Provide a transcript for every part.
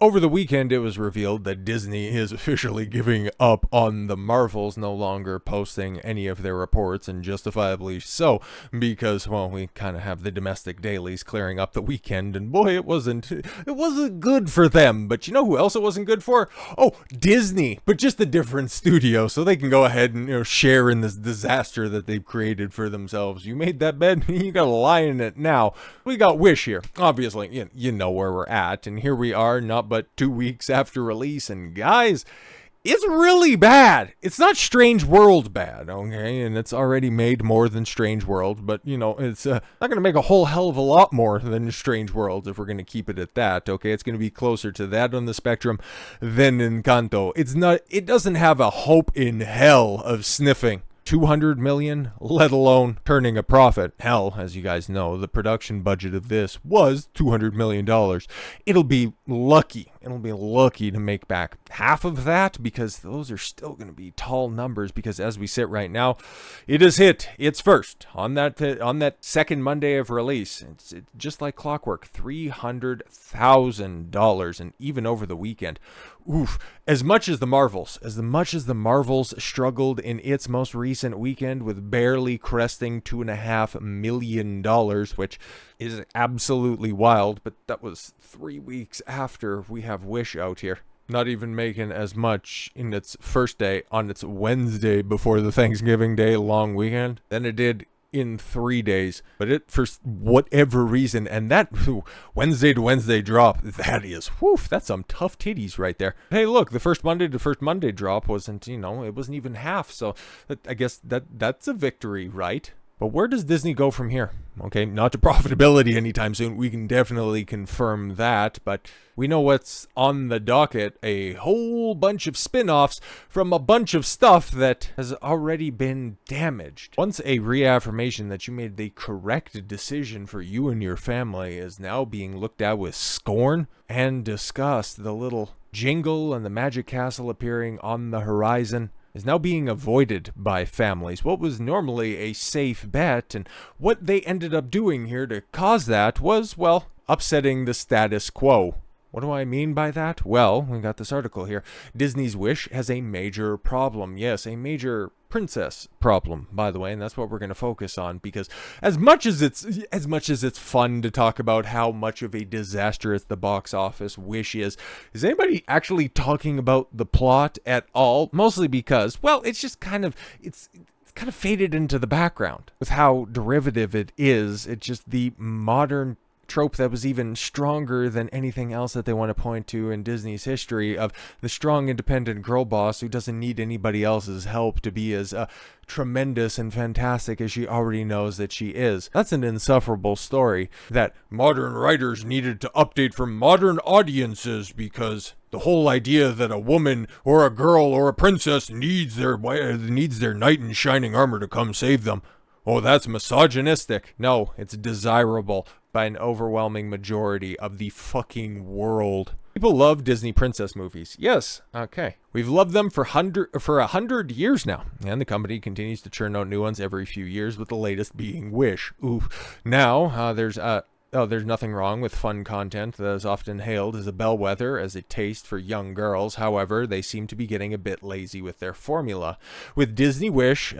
Over the weekend, it was revealed that Disney is officially giving up on the Marvels, no longer posting any of their reports, and justifiably so, because, well, we kind of have the domestic dailies clearing up the weekend, and boy, it wasn't good for them. But you know who else it wasn't good for? Oh, Disney, but just a different studio, so they can go ahead and, share in this disaster that they've created for themselves. You made that bed, you gotta lie in it now. We got Wish here, obviously, you know where we're at, and here we are, not but 2 weeks after release, and guys, it's really bad. It's not Strange World bad, okay? And it's already made more than Strange World, but, it's not going to make a whole hell of a lot more than Strange World if we're going to keep it at that, okay? It's going to be closer to that on the spectrum than Encanto. It doesn't have a hope in hell of sniffing 200 million, let alone turning a profit. Hell, as you guys know, the production budget of this was $200 million. It'll be lucky to make back half of that, because those are still going to be tall numbers, because as we sit right now, it has hit its first on that second Monday of release. It's just like clockwork, $300,000, and even over the weekend. Oof. As much as the Marvels struggled in its most recent weekend with barely cresting $2.5 million, which is absolutely wild, but that was 3 weeks after we have Wish out here. Not even making as much in its first day on its Wednesday before the Thanksgiving Day long weekend than it did in 3 days, but it, for whatever reason, and that Wednesday to Wednesday drop, that's some tough titties right there. Hey, look, the first Monday drop wasn't, it wasn't even half, so I guess that's a victory, right? But where does Disney go from here? Okay, not to profitability anytime soon. We can definitely confirm that, but we know what's on the docket. A whole bunch of spin-offs from a bunch of stuff that has already been damaged. Once a reaffirmation that you made the correct decision for you and your family is now being looked at with scorn and disgust, the little jingle and the magic castle appearing on the horizon is now being avoided by families. What was normally a safe bet, and what they ended up doing here to cause that was, well, upsetting the status quo. What do I mean by that? Well, we got this article here. Disney's Wish has a major problem. Yes, a major princess problem, by the way, and that's what we're going to focus on, because as much as it's fun to talk about how much of a disaster at the box office Wish is anybody actually talking about the plot at all? Mostly because, well, it's just kind of faded into the background with how derivative it is. It's just the modern trope that was even stronger than anything else that they want to point to in Disney's history, of the strong independent girl boss who doesn't need anybody else's help to be as tremendous and fantastic as she already knows that she is. That's an insufferable story that modern writers needed to update for modern audiences, because the whole idea that a woman or a girl or a princess needs their knight in shining armor to come save them. Oh, that's misogynistic. No, it's desirable by an overwhelming majority of the fucking world. People love Disney princess movies. Yes, okay. We've loved them for 100 years now, and the company continues to churn out new ones every few years, with the latest being Wish. Ooh, now there's nothing wrong with fun content that is often hailed as a bellwether, as a taste for young girls. However, they seem to be getting a bit lazy with their formula. With Disney's Wish,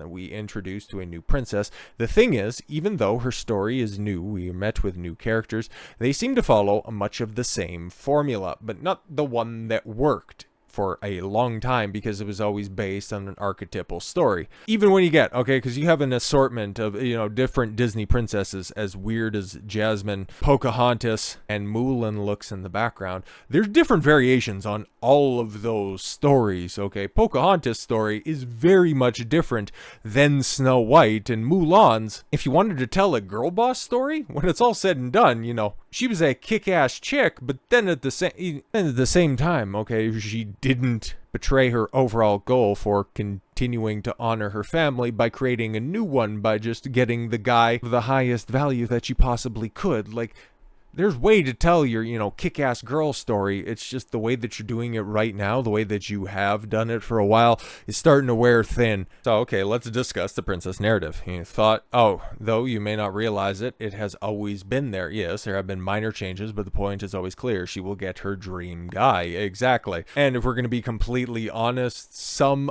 we introduced to a new princess. The thing is, even though her story is new, we met with new characters, they seem to follow much of the same formula, but not the one that worked for a long time, because it was always based on an archetypal story. Even when you get, because you have an assortment of, different Disney princesses, as weird as Jasmine, Pocahontas, and Mulan looks in the background, there's different variations on all of those stories, okay? Pocahontas' story is very much different than Snow White, and Mulan's, if you wanted to tell a girl boss story, when it's all said and done, she was a kick-ass chick, but then at the same time, she didn't betray her overall goal for continuing to honor her family by creating a new one by just getting the guy of the highest value that you possibly could. Like, there's way to tell your, kick-ass girl story. It's just the way that you're doing it right now, the way that you have done it for a while, is starting to wear thin. So, okay, let's discuss the princess narrative. You thought, though you may not realize it, it has always been there. Yes, there have been minor changes, but the point is always clear. She will get her dream guy. Exactly. And if we're going to be completely honest, some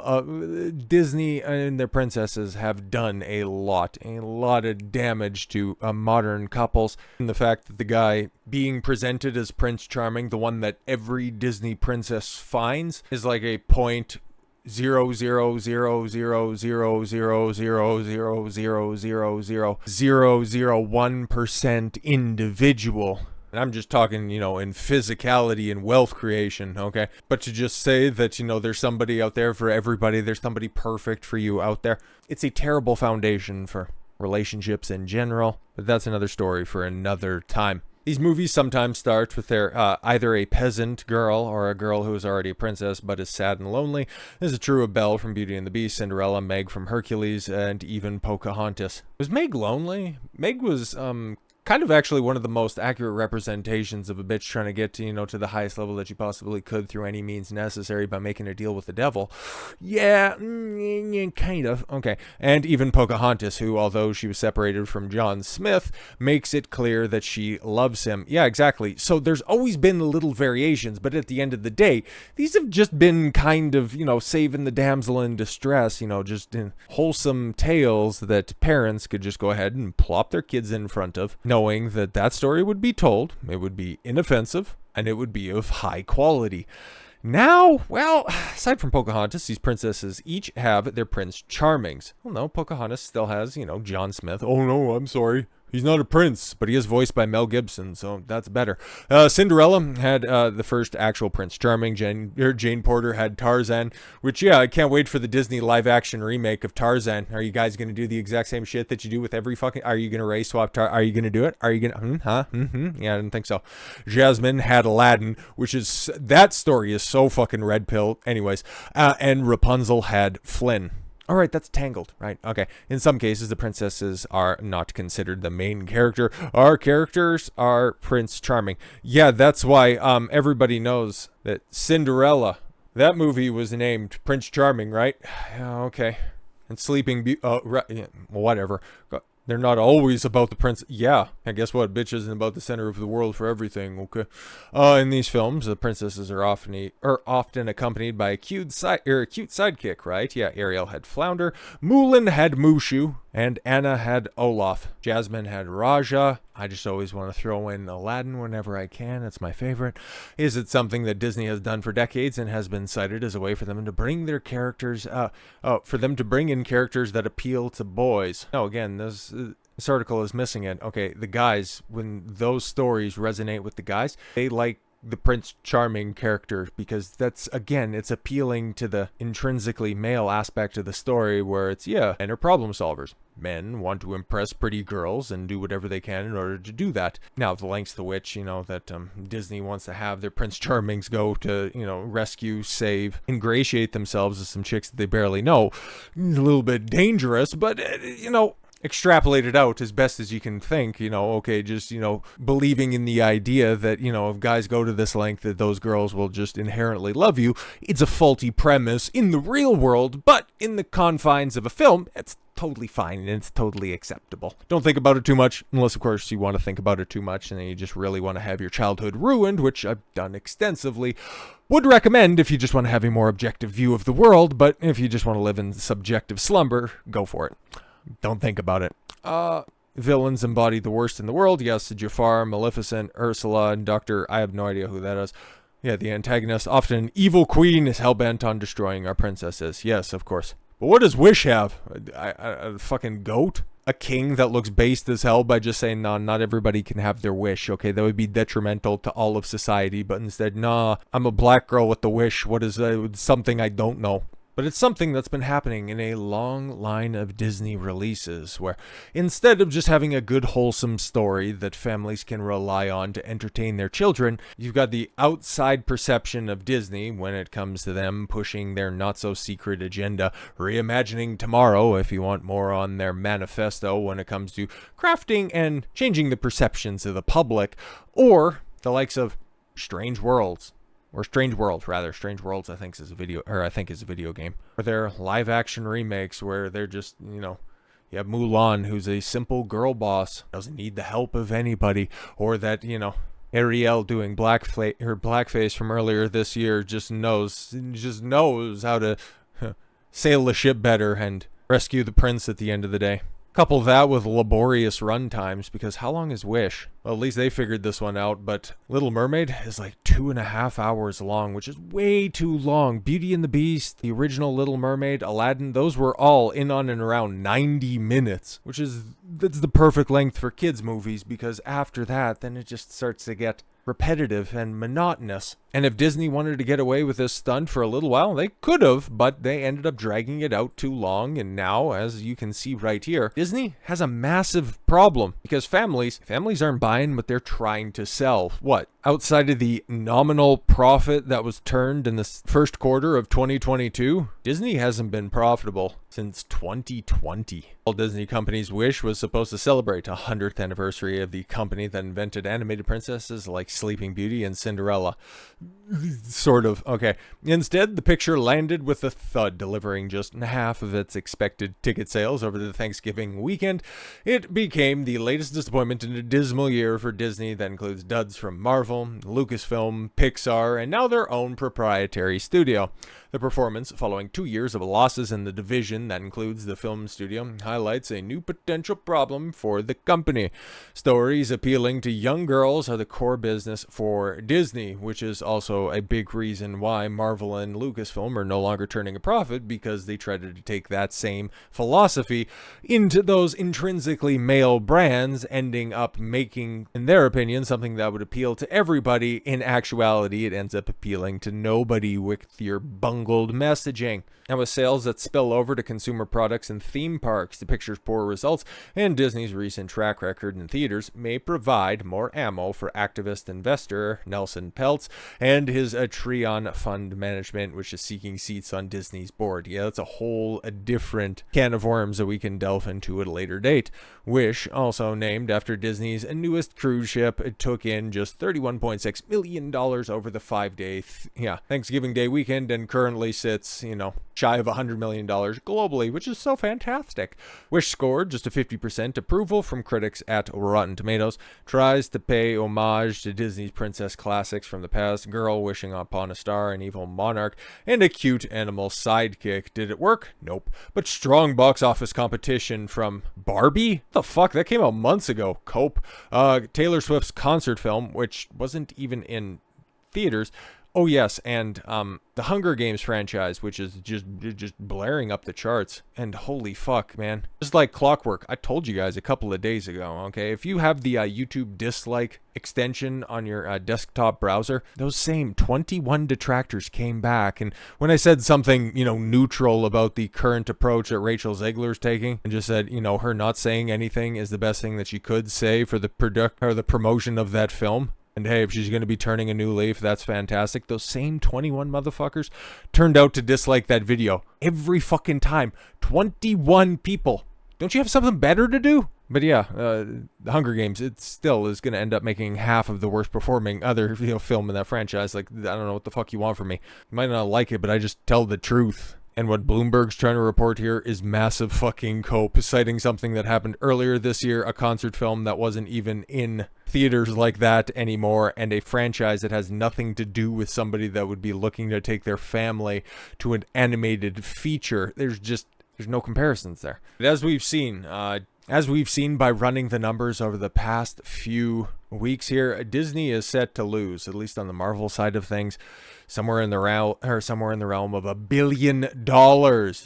Disney and their princesses have done a lot of damage to modern couples. And the fact that the guy being presented as Prince Charming, the one that every Disney princess finds, is like a 0.0000000000001% individual. And I'm just talking, in physicality and wealth creation, okay? But to just say that, there's somebody out there for everybody, there's somebody perfect for you out there, it's a terrible foundation for relationships in general. But that's another story for another time. These movies sometimes start with their either a peasant girl or a girl who is already a princess but is sad and lonely. This is true of Belle from Beauty and the Beast, Cinderella, Meg from Hercules, and even Pocahontas. Was Meg lonely? Meg was kind of actually one of the most accurate representations of a bitch trying to get to, to the highest level that you possibly could through any means necessary by making a deal with the devil. Yeah, kind of. Okay. And even Pocahontas, who, although she was separated from John Smith, makes it clear that she loves him. Yeah, exactly. So there's always been little variations, but at the end of the day, these have just been kind of, saving the damsel in distress, just in wholesome tales that parents could just go ahead and plop their kids in front of, knowing that that story would be told, it would be inoffensive, and it would be of high quality. Now, well, aside from Pocahontas, these princesses each have their Prince Charmings. Well, no, Pocahontas still has, John Smith. Oh, no, I'm sorry. He's not a prince, but he is voiced by Mel Gibson, so that's better. Cinderella had the first actual Prince Charming. Jane Porter had Tarzan, which, yeah, I can't wait for the Disney live-action remake of Tarzan. Are you guys going to do the exact same shit that you do with every fucking... Are you going to race swap Are you going to do it? Are you going to... Yeah, I didn't think so. Jasmine had Aladdin, which is... That story is so fucking red pill. Anyways, and Rapunzel had Flynn. All right, that's Tangled, right? Okay. In some cases, the princesses are not considered the main character. Our characters are Prince Charming. Yeah, that's why everybody knows that Cinderella, that movie was named Prince Charming, right? Yeah, okay. And Sleeping Beauty, whatever. They're not always about the prince. Yeah, and guess what? Bitch isn't about the center of the world for everything, okay? In these films, the princesses are often accompanied by a cute sidekick, right? Yeah, Ariel had Flounder, Mulan had Mushu, and Anna had Olaf. Jasmine had Raja. I just always want to throw in Aladdin whenever I can. It's my favorite. Is it something that Disney has done for decades and has been cited as a way for them to bring their characters, for them to bring in characters that appeal to boys? No, again, this article is missing it. Okay, the guys, when those stories resonate with the guys, they like the Prince Charming character because that's, again, it's appealing to the intrinsically male aspect of the story where it's, yeah, men are problem solvers. Men want to impress pretty girls and do whatever they can in order to do that. Now, the lengths to which, that Disney wants to have their Prince Charmings go to, rescue, save, ingratiate themselves as some chicks that they barely know, is a little bit dangerous, but, extrapolate it out as best as you can think, okay, just, believing in the idea that, if guys go to this length that those girls will just inherently love you. It's a faulty premise in the real world, but in the confines of a film, it's totally fine and it's totally acceptable. Don't think about it too much, unless of course you want to think about it too much and then you just really want to have your childhood ruined, which I've done extensively. Would recommend if you just want to have a more objective view of the world, but if you just want to live in subjective slumber, go for it. Don't think about it. Villains embody the worst in the world. Yes, Jafar, Maleficent, Ursula, and Doctor... I have no idea who that is. Yeah, the antagonist, often an evil queen, is hell-bent on destroying our princesses. Yes, of course. But what does Wish have? A fucking goat? A king that looks based as hell by just saying, nah, not everybody can have their wish, okay? That would be detrimental to all of society. But instead, nah, I'm a black girl with the wish. What is something I don't know? But it's something that's been happening in a long line of Disney releases, where instead of just having a good wholesome story that families can rely on to entertain their children, you've got the outside perception of Disney when it comes to them pushing their not-so-secret agenda, reimagining tomorrow, if you want more on their manifesto when it comes to crafting and changing the perceptions of the public, or the likes of Strange Worlds. Or Strange Worlds, rather. Strange Worlds, I think is a video game. Or their live action remakes where they're just, you have Mulan, who's a simple girl boss, doesn't need the help of anybody. Or that, Ariel doing blackface from earlier this year just knows how to sail the ship better and rescue the prince at the end of the day. Couple that with laborious run times, because how long is Wish? Well, at least they figured this one out, but Little Mermaid is like 2.5 hours long, which is way too long. Beauty and the Beast, the original Little Mermaid, Aladdin, those were all in on and around 90 minutes, that's the perfect length for kids' movies, because after that, then it just starts to get repetitive and monotonous. And if Disney wanted to get away with this stunt for a little while, they could have, but they ended up dragging it out too long. And now, as you can see right here, Disney has a massive problem because families aren't buying what they're trying to sell. What? Outside of the nominal profit that was turned in the first quarter of 2022, Disney hasn't been profitable since 2020. Walt Disney Company's Wish was supposed to celebrate the 100th anniversary of the company that invented animated princesses like Sleeping Beauty and Cinderella. Sort of. Okay. Instead, the picture landed with a thud, delivering just half of its expected ticket sales over the Thanksgiving weekend. It became the latest disappointment in a dismal year for Disney that includes duds from Marvel, Lucasfilm, Pixar, and now their own proprietary studio. The performance, following 2 years of losses in the division that includes the film studio, highlights a new potential problem for the company. Stories appealing to young girls are the core business for Disney, which is also a big reason why Marvel and Lucasfilm are no longer turning a profit, because they tried to take that same philosophy into those intrinsically male brands, ending up making, in their opinion, something that would appeal to everybody. In actuality, it ends up appealing to nobody with your bungled messaging. And with sales that spill over to consumer products and theme parks, the picture's poor results and Disney's recent track record in theaters may provide more ammo for activist investor Nelson Peltz and his Atreon Fund Management, which is seeking seats on Disney's board. Yeah, that's a different can of worms that we can delve into at a later date. Wish, also named after Disney's newest cruise ship, it took in just $31.6 million over the 5-day Thanksgiving Day weekend, and currently sits, shy of $100 million globally, which is so fantastic. Wish scored just a 50% approval from critics at Rotten Tomatoes, tries to pay homage to Disney's princess classics from the past, Girl Wishing Upon a Star, An Evil Monarch, and a cute animal sidekick. Did it work? Nope. But strong box office competition from Barbie? The fuck? That came out months ago. Cope. Taylor Swift's concert film, which wasn't even in theaters. Oh yes, and the Hunger Games franchise, which is just blaring up the charts. And holy fuck, man. Just like clockwork, I told you guys a couple of days ago, okay? If you have the YouTube dislike extension on your desktop browser, those same 21 detractors came back. And when I said something, neutral about the current approach that Rachel Zegler's taking, and just said, her not saying anything is the best thing that she could say for the promotion of that film. And hey, if she's going to be turning a new leaf, that's fantastic. Those same 21 motherfuckers turned out to dislike that video every fucking time. 21 people. Don't you have something better to do? But yeah, The Hunger Games, it still is going to end up making half of the worst performing other film in that franchise. Like, I don't know what the fuck you want from me. You might not like it, but I just tell the truth. And what Bloomberg's trying to report here is massive fucking cope, citing something that happened earlier this year, a concert film that wasn't even in theaters like that anymore, and a franchise that has nothing to do with somebody that would be looking to take their family to an animated feature. There's no comparisons there. But as we've seen by running the numbers over the past few weeks here, Disney is set to lose, at least on the Marvel side of things, somewhere in the realm of $1 billion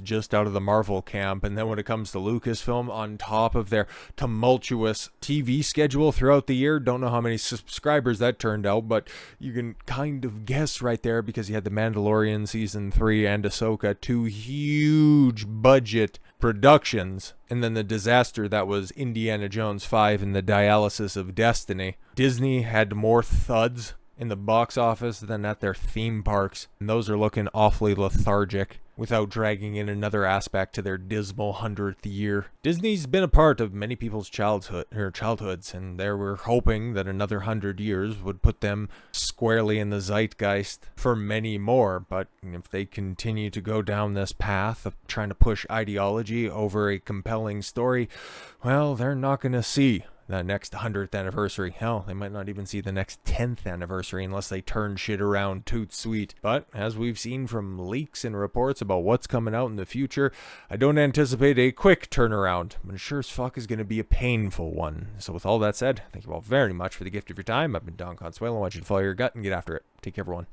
just out of the Marvel camp. And then when it comes to Lucasfilm, on top of their tumultuous TV schedule throughout the year, don't know how many subscribers that turned out, but you can kind of guess right there, because you had The Mandalorian season 3 and Ahsoka, 2 huge budget productions, and then the disaster that was Indiana Jones 5 and the Dialysis of Destiny. Disney had more thuds in the box office than at their theme parks, and those are looking awfully lethargic without dragging in another aspect to their dismal 100th year. Disney's been a part of many people's childhoods, and they were hoping that another 100 years would put them squarely in the zeitgeist for many more. But if they continue to go down this path of trying to push ideology over a compelling story, well, they're not going to see the next 100th anniversary. Hell, they might not even see the next 10th anniversary unless they turn shit around toot sweet. But as we've seen from leaks and reports about what's coming out in the future, I don't anticipate a quick turnaround, but sure as fuck is going to be a painful one. So with all that said, thank you all very much for the gift of your time. I've been Don Consuelo. I want you to follow your gut and get after it. Take care, everyone.